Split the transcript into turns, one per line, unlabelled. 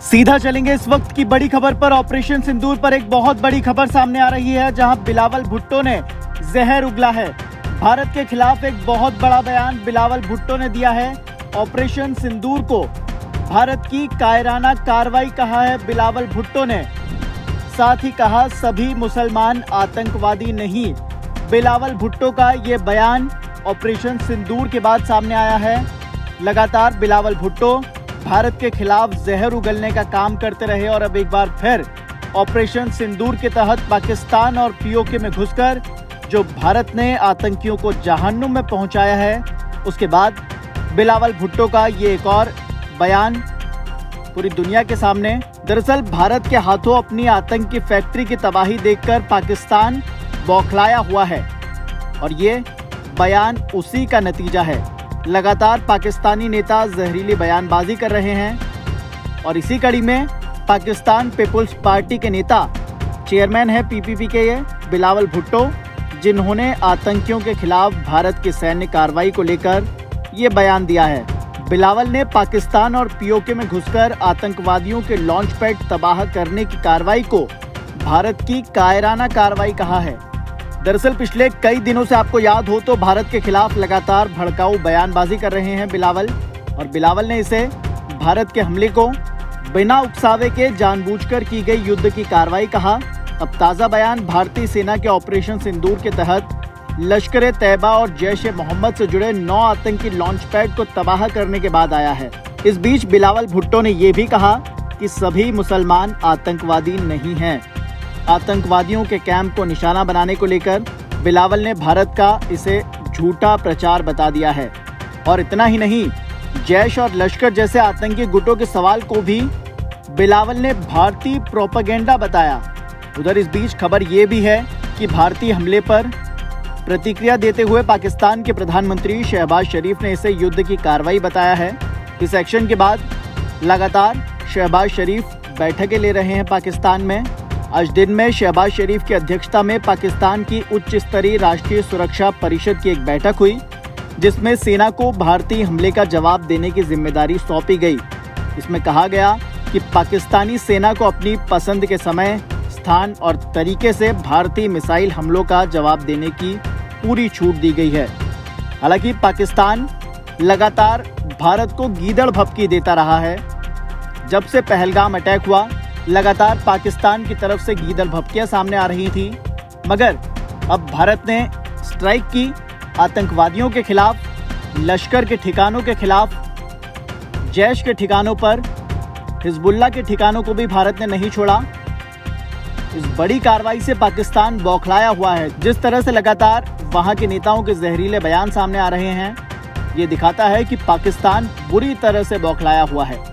सीधा चलेंगे इस वक्त की बड़ी खबर पर। ऑपरेशन सिंदूर पर एक बहुत बड़ी खबर सामने आ रही है, जहां बिलावल भुट्टो ने जहर उगला है। भारत के खिलाफ एक बहुत बड़ा बयान बिलावल भुट्टो ने दिया है। ऑपरेशन सिंदूर को भारत की कायराना कार्रवाई कहा है बिलावल भुट्टो ने। साथ ही कहा सभी मुसलमान आतंकवादी नहीं। बिलावल भुट्टो का ये बयान ऑपरेशन सिंदूर के बाद सामने आया है। लगातार बिलावल भुट्टो भारत के खिलाफ जहर उगलने का काम करते रहे और अब एक बार फिर ऑपरेशन सिंदूर के तहत पाकिस्तान और पीओके में घुसकर जो भारत ने आतंकियों को जहन्नुम में पहुंचाया है, उसके बाद बिलावल भुट्टो का ये एक और बयान पूरी दुनिया के सामने। दरअसल भारत के हाथों अपनी आतंक की फैक्ट्री की तबाही देखकर पाकिस्तान बौखलाया हुआ है और ये बयान उसी का नतीजा है। लगातार पाकिस्तानी नेता जहरीली बयानबाजी कर रहे हैं और इसी कड़ी में पाकिस्तान पीपुल्स पार्टी के नेता चेयरमैन है पीपीपी के ये बिलावल भुट्टो, जिन्होंने आतंकियों के खिलाफ भारत की सैन्य कार्रवाई को लेकर ये बयान दिया है। बिलावल ने पाकिस्तान और पीओके में घुसकर आतंकवादियों के लॉन्च पैड तबाह करने की कार्रवाई को भारत की कायराना कार्रवाई कहा है। दरअसल पिछले कई दिनों से आपको याद हो तो भारत के खिलाफ लगातार भड़काऊ बयानबाजी कर रहे हैं बिलावल, और बिलावल ने इसे भारत के हमले को बिना उकसावे के जानबूझकर की गई युद्ध की कार्रवाई कहा। अब ताज़ा बयान भारतीय सेना के ऑपरेशन सिंदूर के तहत लश्कर ए तैयबा और जैश ए मोहम्मद से जुड़े 9 आतंकी लॉन्च पैड को तबाह करने के बाद आया है। इस बीच बिलावल भुट्टो ने यह भी कहा कि सभी मुसलमान आतंकवादी नहीं हैं। आतंकवादियों के कैंप को निशाना बनाने को लेकर बिलावल ने भारत का इसे झूठा प्रचार बता दिया है। और इतना ही नहीं, जैश और लश्कर जैसे आतंकी गुटों के सवाल को भी बिलावल ने भारतीय प्रोपेगेंडा बताया। उधर इस बीच खबर ये भी है कि भारतीय हमले पर प्रतिक्रिया देते हुए पाकिस्तान के प्रधानमंत्री शहबाज शरीफ ने इसे युद्ध की कार्रवाई बताया है। इस एक्शन के बाद लगातार शहबाज शरीफ बैठकें ले रहे हैं पाकिस्तान में। आज दिन में शहबाज शरीफ की अध्यक्षता में पाकिस्तान की उच्च स्तरीय राष्ट्रीय सुरक्षा परिषद की एक बैठक हुई, जिसमें सेना को भारतीय हमले का जवाब देने की जिम्मेदारी सौंपी गई। इसमें कहा गया कि पाकिस्तानी सेना को अपनी पसंद के समय, स्थान और तरीके से भारतीय मिसाइल हमलों का जवाब देने की पूरी छूट दी गई है। हालांकि पाकिस्तान लगातार भारत को गीदड़ भभकी देता रहा है। जब से पहलगाम अटैक हुआ, लगातार पाकिस्तान की तरफ से गीदड़ भभकियां सामने आ रही थी, मगर अब भारत ने स्ट्राइक की आतंकवादियों के खिलाफ, लश्कर के ठिकानों के खिलाफ, जैश के ठिकानों पर, हिजबुल्लाह के ठिकानों को भी भारत ने नहीं छोड़ा। इस बड़ी कार्रवाई से पाकिस्तान बौखलाया हुआ है। जिस तरह से लगातार वहां के नेताओं के जहरीले बयान सामने आ रहे हैं, ये दिखाता है कि पाकिस्तान बुरी तरह से बौखलाया हुआ है।